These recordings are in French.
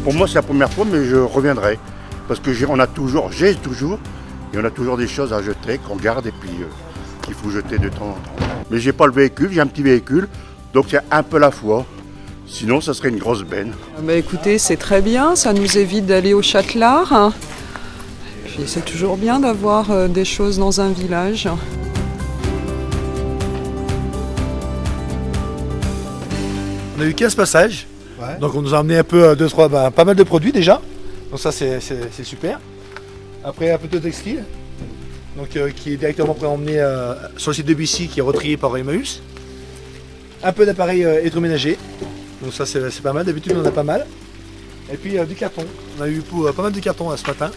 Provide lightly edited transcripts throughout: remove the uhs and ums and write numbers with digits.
Pour moi, c'est la première fois, mais je reviendrai. Parce que j'ai toujours des choses à jeter, qu'on garde et puis qu'il faut jeter de temps en temps. Mais j'ai pas le véhicule, j'ai un petit véhicule, donc c'est un peu la foi. Sinon, ça serait une grosse benne. Écoutez, c'est très bien, ça nous évite d'aller au Châtelard. Puis c'est toujours bien d'avoir des choses dans un village. On a eu 15 passages, donc on nous a emmené un peu, pas mal de produits déjà. Donc ça c'est super. Après un peu de textile, donc, qui est directement emmené sur le site de Bussy, qui est retrié par Emmaüs. Un peu d'appareils électroménagers, donc ça c'est pas mal, d'habitude on en a pas mal. Et puis du carton, on a eu pas mal de carton ce matin,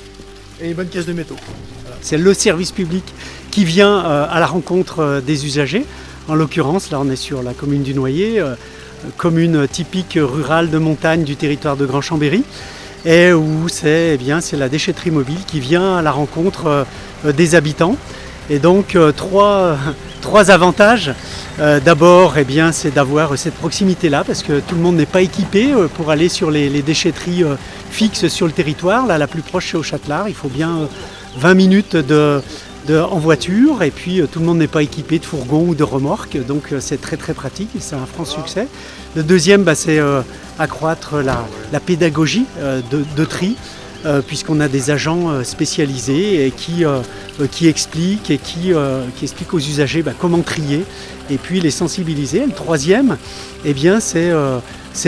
et une bonne caisse de métaux. Voilà. C'est le service public qui vient à la rencontre des usagers. En l'occurrence, là on est sur la commune du Noyer, commune typique rurale de montagne du territoire de Grand-Chambéry, et où c'est la déchetterie mobile qui vient à la rencontre des habitants. Et donc trois avantages. D'abord, c'est d'avoir cette proximité-là, parce que tout le monde n'est pas équipé pour aller sur les déchetteries fixes sur le territoire. Là, la plus proche, c'est au Châtelard. Il faut bien 20 minutes en voiture, et puis tout le monde n'est pas équipé de fourgon ou de remorque, donc c'est très très pratique et c'est un franc succès. Le deuxième, c'est accroître la pédagogie de tri, puisqu'on a des agents spécialisés et qui expliquent aux usagers toutes trier et puis les sensibiliser. Et le troisième, c'est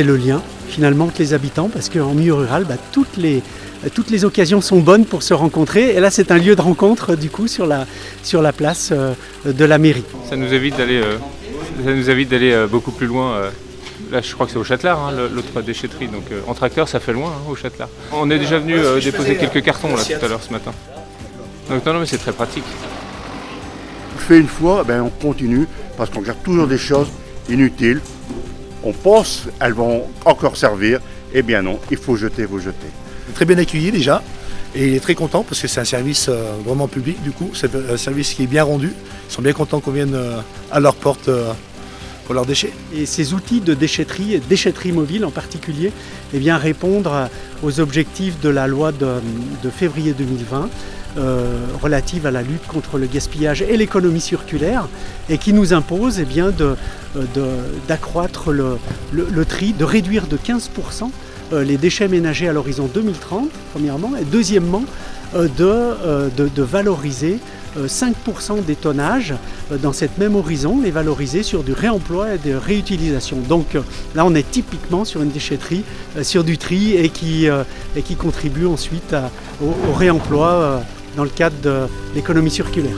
le lien finalement entre les habitants, parce qu'en milieu rural, toutes les occasions sont bonnes pour se rencontrer, et là c'est un lieu de rencontre du coup sur la place de la mairie. Ça nous évite d'aller beaucoup plus loin. Là je crois que c'est au Châtelard, l'autre déchetterie, donc en tracteur ça fait loin au Châtelard. On est déjà venu déposer quelques cartons là tout à l'heure ce matin. Donc non mais c'est très pratique. Je fais une fois, on continue, parce qu'on garde toujours des choses inutiles. On pense qu'elles vont encore servir, eh bien non, il faut jeter. Très bien accueilli déjà, et il est très content parce que c'est un service vraiment public, du coup c'est un service qui est bien rendu. Ils sont bien contents qu'on vienne à leur porte pour leurs déchets. Et ces outils de déchetterie, et déchetterie mobile en particulier, répondre aux objectifs de la loi de février 2020 relative à la lutte contre le gaspillage et l'économie circulaire, et qui nous impose d'accroître le tri, de réduire de 15% les déchets ménagers à l'horizon 2030, premièrement, et deuxièmement, de valoriser 5% des tonnages dans cette même horizon, les valoriser sur du réemploi et de réutilisation. Donc là, on est typiquement sur une déchetterie, sur du tri, et qui contribue ensuite au réemploi dans le cadre de l'économie circulaire.